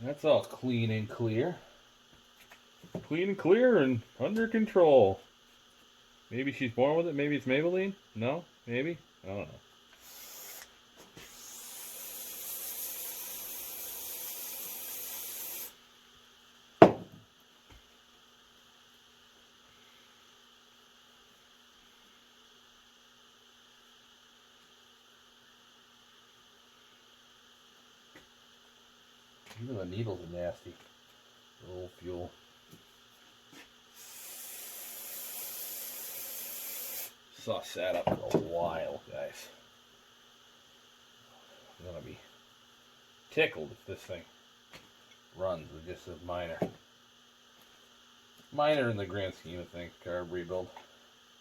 That's all clean and clear. Clean and clear and under control. Maybe she's born with it. Maybe it's Maybelline. No? Maybe? I don't know. Even the needles are nasty. A little fuel. Sauce sat up for a while, guys. I'm gonna be tickled if this thing runs with just a minor in the grand scheme of things. Carb rebuild.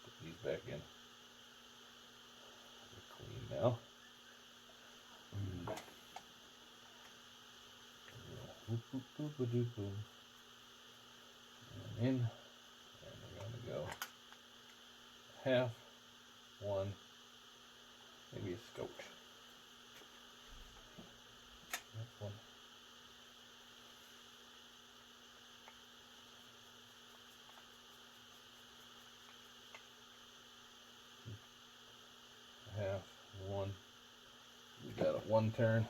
Put these back in. They're clean now. And in, and we're gonna go half, one, maybe a scotch. That's one. Half, one. We got a one turn.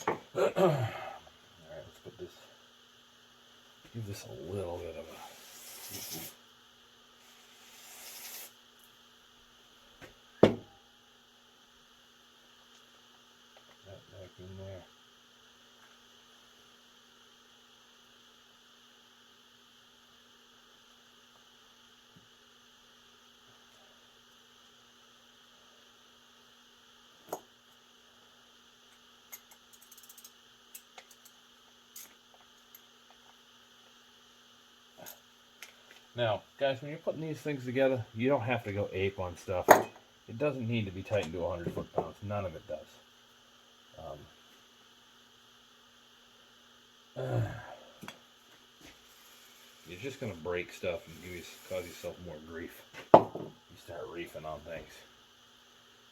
Alright, let's put this, give this a little bit of a, that back in there. Now, guys, when you're putting these things together, you don't have to go ape on stuff. It doesn't need to be tightened to 100 foot-pounds. None of it does. You're just going to break stuff and cause yourself more grief. You start reefing on things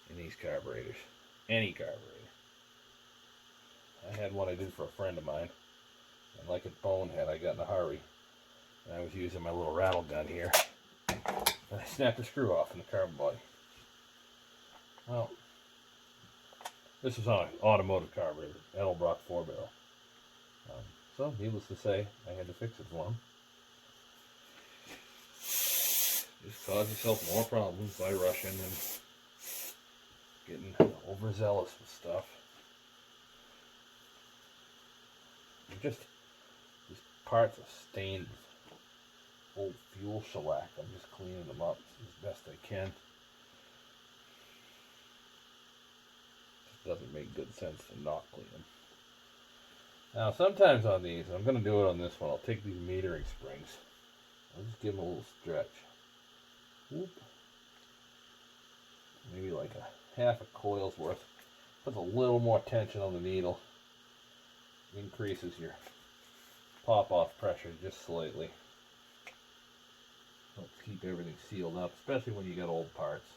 in these carburetors. Any carburetor. I had one I did for a friend of mine. And like a bonehead, I got in a hurry. And I was using my little rattle gun here. And I snapped a screw off in the carb body. Well, this was on an automotive carburetor, Edelbrock 4-barrel. So, needless to say, I had to fix it for him. Just cause yourself more problems by rushing and getting overzealous with stuff. These parts are stained with old fuel shellac. I'm just cleaning them up as best I can. It doesn't make good sense to not clean them. Now, sometimes on these, I'm going to do it on this one, I'll take these metering springs. I'll just give them a little stretch. Whoop. Maybe like a half a coil's worth. Puts a little more tension on the needle. Increases your pop-off pressure just slightly. Helps keep everything sealed up, especially when you got old parts.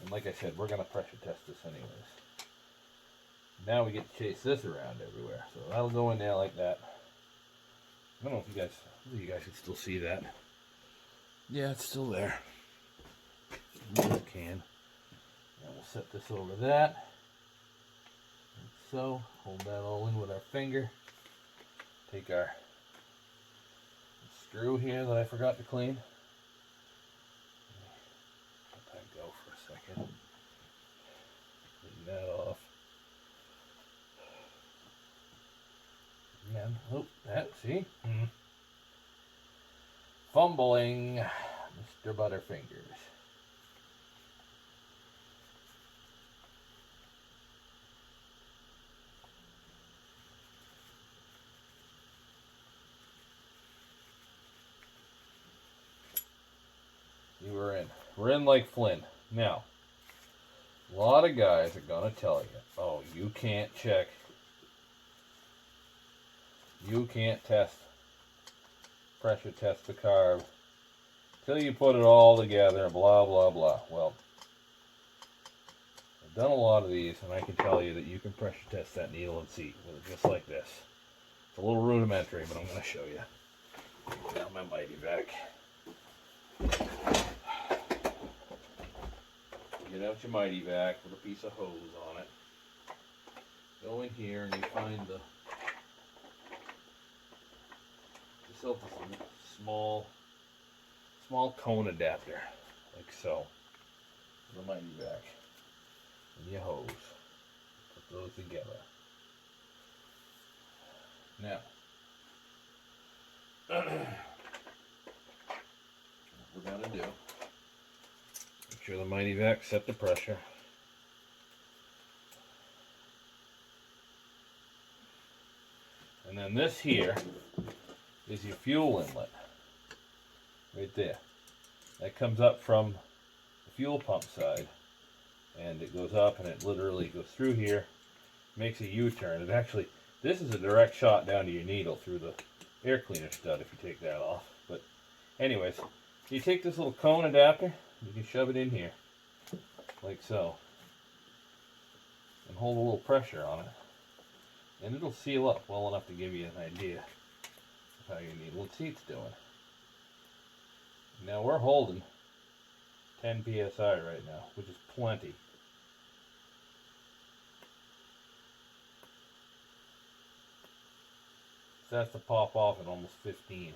And like I said, we're going to pressure test this anyways. Now we get to chase this around everywhere. So that'll go in there like that. I don't know if you guys can still see that. Yeah, it's still there. You can. And we'll set this over that. Like so. Hold that all in with our finger. Take our screw here that I forgot to clean. Let that go for a second. Clean that off. And, oh, that, see? Fumbling Mr. Butterfingers. We're in like Flynn. Now, a lot of guys are going to tell you, oh, you can't check. You can't pressure test the carb till you put it all together, blah, blah, blah. Well, I've done a lot of these, and I can tell you that you can pressure test that needle and seat with it just like this. It's a little rudimentary, but I'm going to show you. Down my mighty vac. Get out your mighty vac with a piece of hose on it. Go in here and you find the small cone adapter, like so. The mighty vac. And your hose. Put those together. Now, what we're going to do, make sure the mighty vac set the pressure. And then this here is your fuel inlet. Right there. That comes up from the fuel pump side. And it goes up and it literally goes through here, makes a U-turn. It actually, this is a direct shot down to your needle through the air cleaner stud if you take that off. But anyways, you take this little cone adapter, you can shove it in here, like so. And hold a little pressure on it. And it'll seal up well enough to give you an idea of how your needle and seat's doing. Now we're holding 10 psi right now, which is plenty. So that's to pop off at almost 15.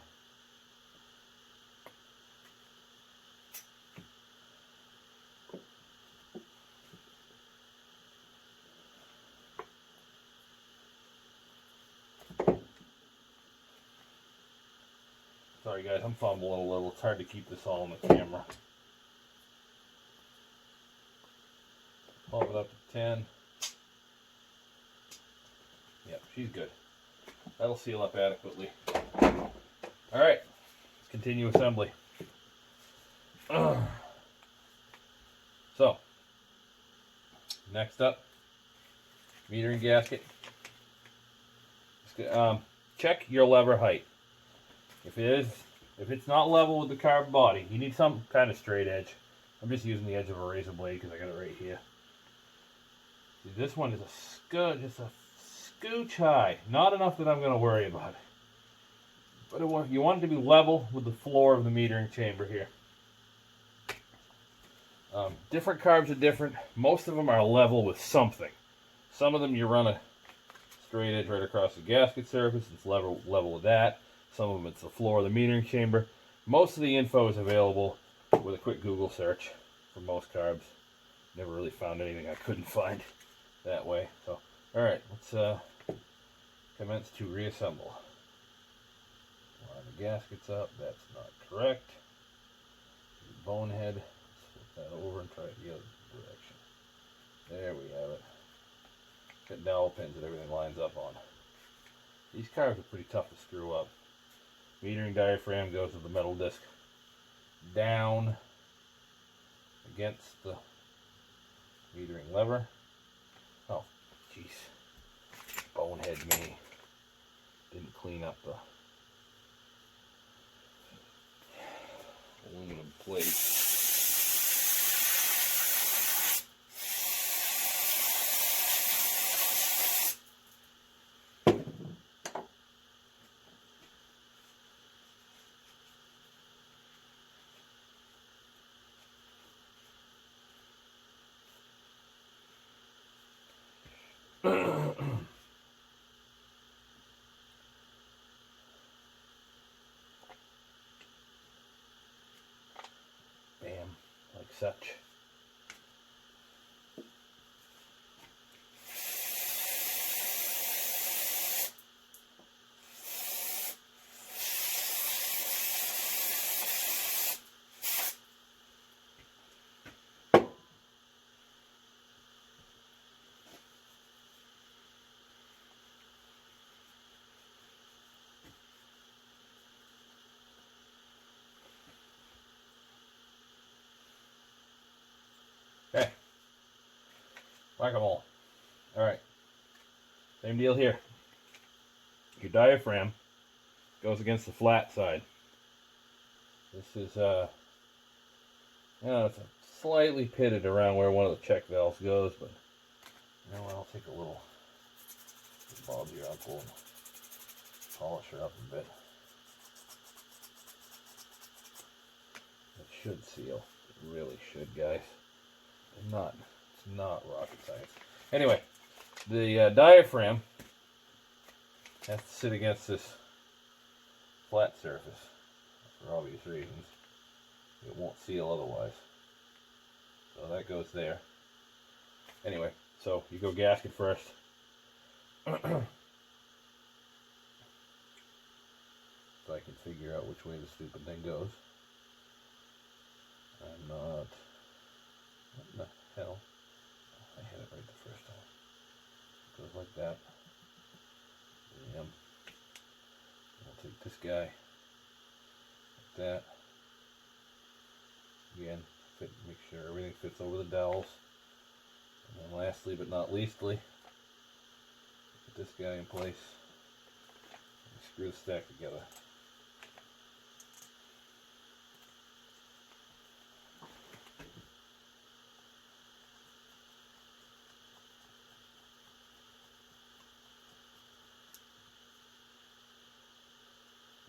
Sorry guys, I'm fumbling a little. It's hard to keep this all on the camera. Pump it up to 10. Yep, she's good. That'll seal up adequately. Alright, let's continue assembly. So, next up, metering gasket. Check your lever height. If it's not level with the carb body, you need some kind of straight edge. I'm just using the edge of a razor blade because I got it right here. See, this one is just a scooch high. Not enough that I'm going to worry about it. But you want it to be level with the floor of the metering chamber here. Different carbs are different. Most of them are level with something. Some of them you run a straight edge right across the gasket surface. It's level with that. Some of them it's the floor of the metering chamber. Most of the info is available with a quick Google search for most carbs. Never really found anything I couldn't find that way. So, all right, let's commence to reassemble. Line the gaskets up. That's not correct. Bonehead. Flip that over and try it the other direction. There we have it. Got dowel pins that everything lines up on. These carbs are pretty tough to screw up. Metering diaphragm goes with the metal disc down against the metering lever. Oh, jeez. Bonehead me. Didn't clean up the aluminum plate. Bam, like such. Okay. Whack-a-mole. Alright. Same deal here. Your diaphragm goes against the flat side. This is, it's slightly pitted around where one of the check valves goes, but you know what, I'll take a little bulb here, I'll pull them. polish her up a bit. It should seal. It really should, guys. It's not rocket science. Anyway, the diaphragm has to sit against this flat surface for obvious reasons. It won't seal otherwise. So that goes there. Anyway, so you go gasket first. So I can figure out which way the stupid thing goes. I'm not... What the hell? I had it right the first time. It goes like that. Yep. I'll take this guy. Like that. Again, make sure everything fits over the dowels. And then lastly but not leastly, put this guy in place. And screw the stack together.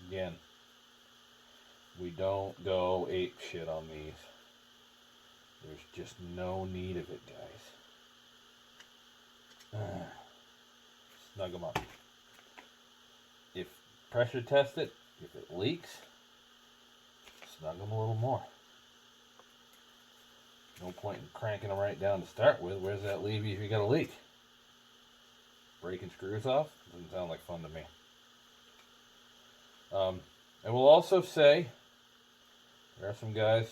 Again, we don't go ape shit on these. There's just no need of it, guys. Snug them up. If pressure test it, if it leaks, snug them a little more. No point in cranking them right down to start with. Where does that leave you if you got a leak? Breaking screws off? Doesn't sound like fun to me. I will also say, there are some guys,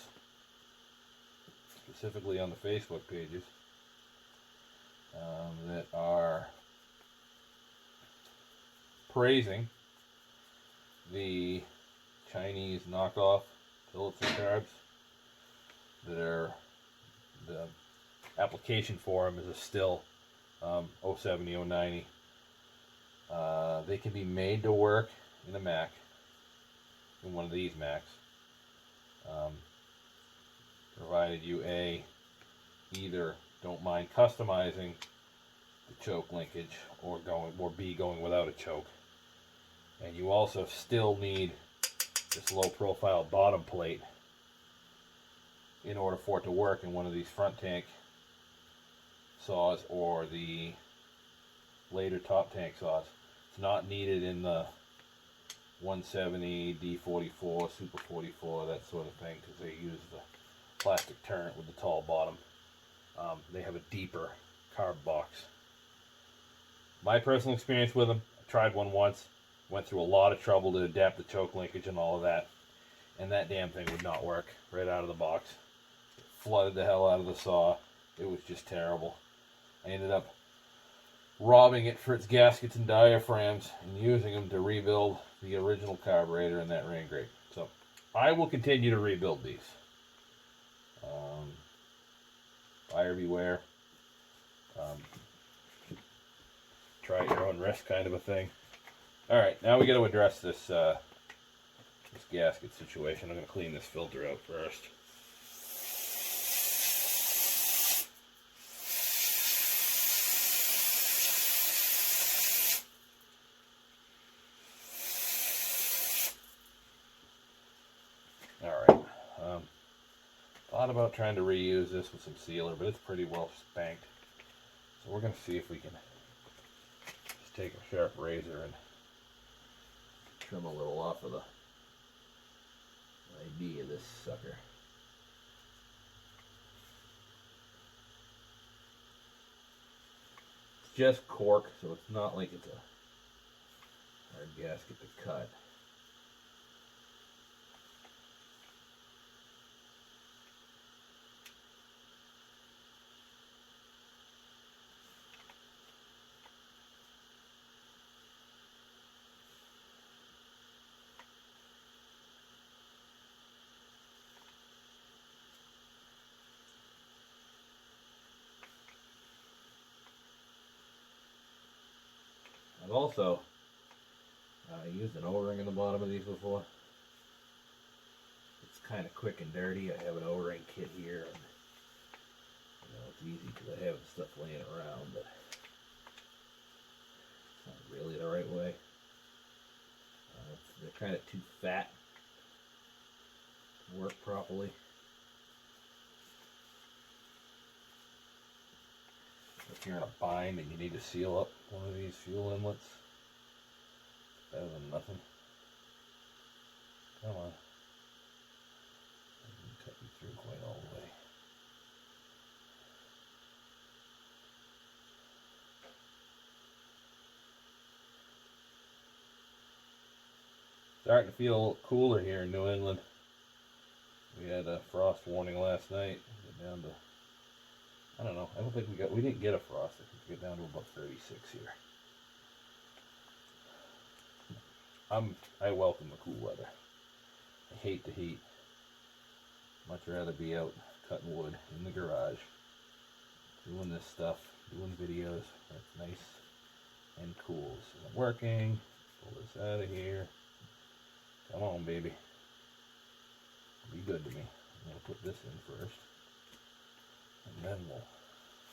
specifically on the Facebook pages, that are praising the Chinese knockoff Phillips and Carbs. The application for them is a still 070, 090. They can be made to work in a Mac, in one of these Macs, provided you either don't mind customizing the choke linkage or B going without a choke, and you also still need this low profile bottom plate in order for it to work in one of these front tank saws or the later top tank saws. It's not needed in the 170, D44, Super 44, that sort of thing, because they use the plastic turret with the tall bottom. They have a deeper carb box. My personal experience with them, I tried one once, went through a lot of trouble to adapt the choke linkage and all of that, and that damn thing would not work right out of the box. It flooded the hell out of the saw. It was just terrible. I ended up robbing it for its gaskets and diaphragms and using them to rebuild the original carburetor, and that ran great. So I will continue to rebuild these. Buyer beware. Try at your own risk kind of a thing. Alright, now we got to address this this gasket situation. I'm going to clean this filter out first. Alright, thought about trying to reuse this with some sealer, but it's pretty well spanked. So we're going to see if we can just take a sharp razor and trim a little off of the ID of this sucker. It's just cork, so it's not like it's a hard gasket to cut. I've also used an O-ring in the bottom of these before. It's kind of quick and dirty. I have an O-ring kit here, and it's easy because I have stuff laying around, but it's not really the right way. They're kind of too fat to work properly. If you're in a bind and you need to seal up one of these fuel inlets, better than nothing. Come on. I didn't cut you through quite all the way. Starting to feel a little cooler here in New England. We had a frost warning last night. Get down to, I don't know, I don't think we didn't get a frost. I think we get down to about 36 here. I welcome the cool weather. I hate the heat. Much rather be out cutting wood in the garage, doing this stuff, doing videos. That's nice and cool. This isn't working. Pull this out of here. Come on, baby. Be good to me. I'm going to put this in first. And then we'll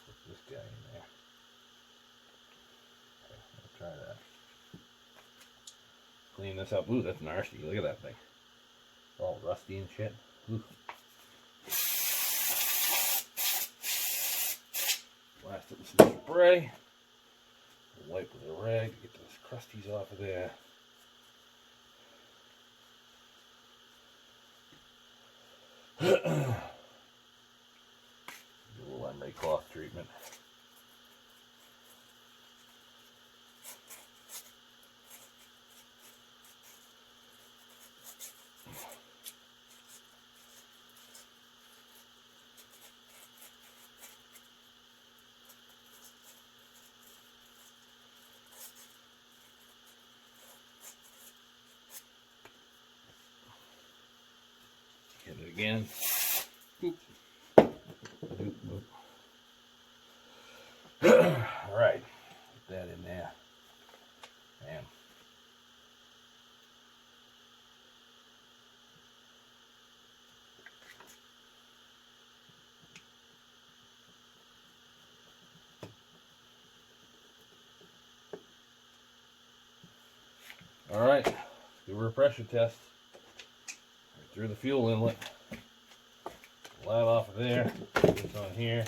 put this guy in there. Okay, I'll try that. Clean this up. Ooh, that's nasty. Look at that thing. It's all rusty and shit. Ooh. Blast it with some spray. Wipe with a rag to get those crusties off of there. Do a little emery cloth treatment. Hit it again. Oops. All right, get that in there. Bam. All right, do a pressure test. Through the fuel inlet. Pull that off of there. Put this on here.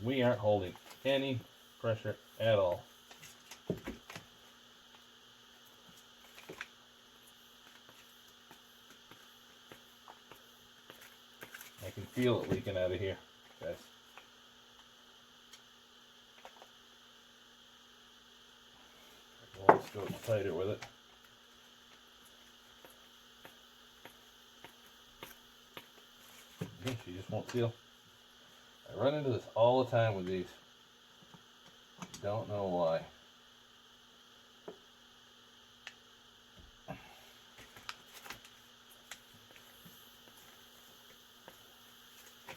We aren't holding any pressure at all. I can feel it leaking out of here, guys. Let's go tighter with it. She just won't seal. I run into this all the time with these. Don't know why.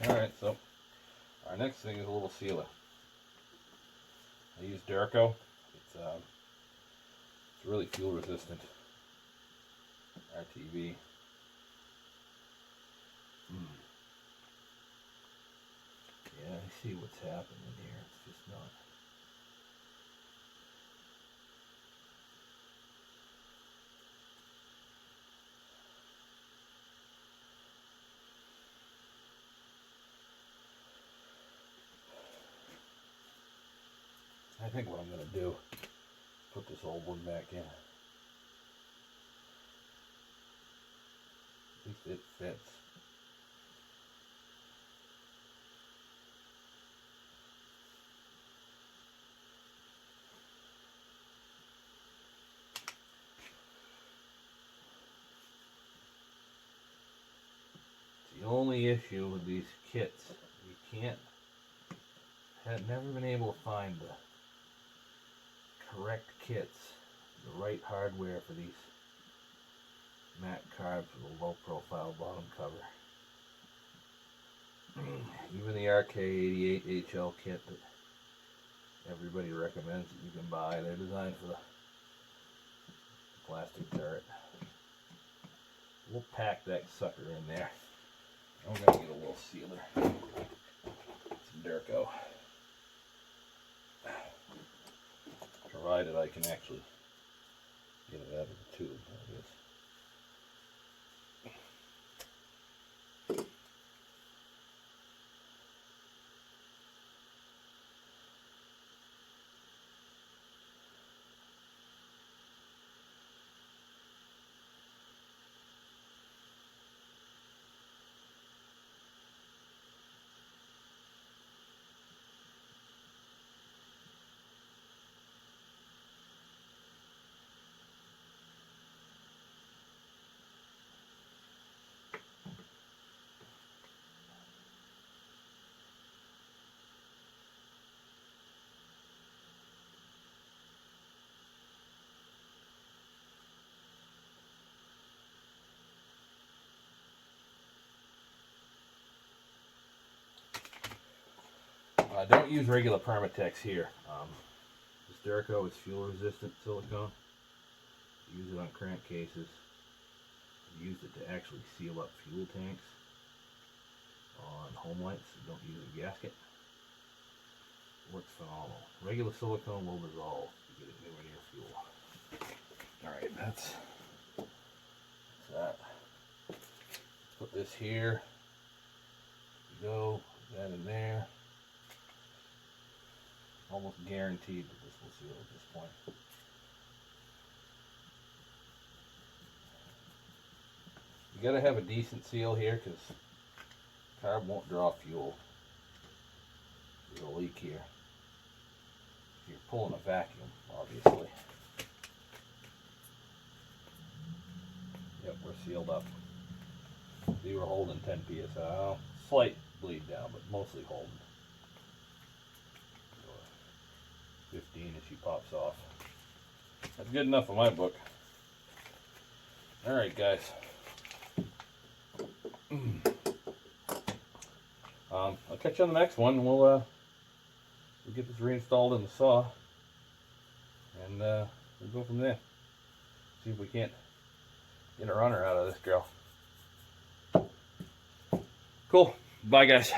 Alright, so our next thing is a little sealer. I use Durco. It's really fuel resistant. RTV. Yeah, I see what's happening here. It's just not. I think what I'm going to do, put this old one back in. At least it fits. The only issue with these kits, you can't, have never been able to find the correct kits, the right hardware for these matte carbs with a low profile bottom cover. Even the RK88 HL kit that everybody recommends that you can buy, they're designed for the plastic turret. We'll pack that sucker in there. I'm going to get a little sealer. Some Durco. provided I can actually get it out of the tube. There it is. Don't use regular Permatex here. This Duraco is fuel resistant silicone. Use it on crankcases. Use it to actually seal up fuel tanks on home lights. Don't use a gasket. Works phenomenal. Regular silicone will dissolve if you get it nowhere near fuel. Alright, that's that. Put this here. Go. Put that in there. Almost guaranteed that this will seal at this point. You gotta have a decent seal here because carb won't draw fuel. There's a leak here. You're pulling a vacuum, obviously. Yep, we're sealed up. See, we're holding 10 psi. Slight bleed down, but mostly holding. 15 as she pops off. That's good enough in my book. Alright, guys. I'll catch you on the next one. We'll get this reinstalled in the saw. And we'll go from there. See if we can't get a runner out of this girl. Cool. Bye, guys.